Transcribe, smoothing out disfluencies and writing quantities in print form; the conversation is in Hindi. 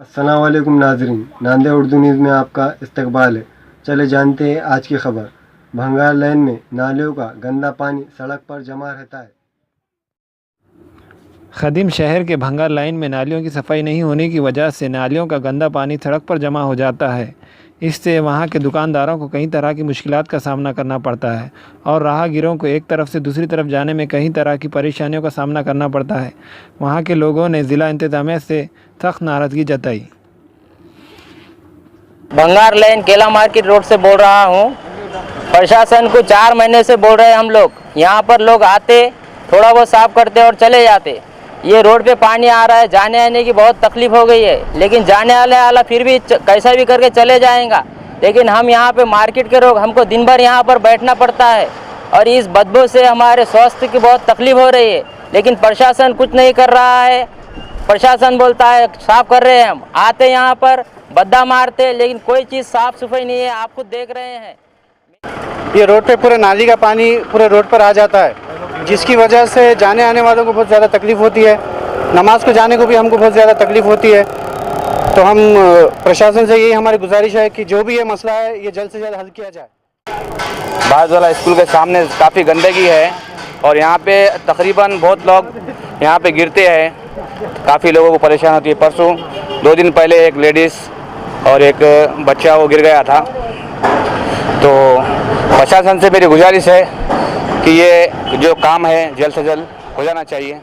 अस्सलाम वालेकुम नाज़रीन, नांदे उर्दू न्यूज़ में आपका इस्तकबाल है। चले जानते हैं आज की खबर। भंगार लाइन में नालियों का गंदा पानी सड़क पर जमा रहता है। खदीम शहर के भंगार लाइन में नालियों की सफाई नहीं होने की वजह से नालियों का गंदा पानी सड़क पर जमा हो जाता है। इससे वहां के दुकानदारों को कई तरह की मुश्किलात का सामना करना पड़ता है और राहगीरों को एक तरफ से दूसरी तरफ जाने में कई तरह की परेशानियों का सामना करना पड़ता है। वहां के लोगों ने ज़िला इंतज़ामिया से सख्त नाराज़गी जताई। भंगार लाइन केला मार्केट रोड से बोल रहा हूँ। प्रशासन को 4 महीने से बोल रहे हैं हम लोग। यहाँ पर लोग आते, थोड़ा बहुत साफ करते और चले जाते। ये रोड पे पानी आ रहा है, जाने आने की बहुत तकलीफ हो गई है। लेकिन जाने वाला फिर भी कैसा भी करके चले जाएगा। लेकिन हम यहाँ पे मार्केट के लोग, हमको दिन भर यहाँ पर बैठना पड़ता है और इस बदबू से हमारे स्वास्थ्य की बहुत तकलीफ हो रही है। लेकिन प्रशासन कुछ नहीं कर रहा है। प्रशासन बोलता है साफ कर रहे हैं, हम आते यहाँ पर बद्दा मारते, लेकिन कोई चीज़ साफ सफाई नहीं है। आप खुद देख रहे हैं ये रोड पे पूरे नाली का पानी पूरे रोड पर आ जाता है, जिसकी वजह से जाने आने वालों को बहुत ज़्यादा तकलीफ़ होती है। नमाज को जाने को भी हमको बहुत ज़्यादा तकलीफ़ होती है। तो हम प्रशासन से यही हमारी गुजारिश है कि जो भी ये मसला है ये जल्द से जल्द हल किया जाए। बाजवाला स्कूल के सामने काफ़ी गंदगी है और यहाँ पे तकरीबन बहुत लोग यहाँ पे गिरते हैं, काफ़ी लोगों को परेशान होती है। परसों 2 दिन पहले एक लेडीज़ और एक बच्चा वो गिर गया था। तो प्रशासन से मेरी गुजारिश है कि ये जो काम है जल्द से जल्द हो जाना चाहिए।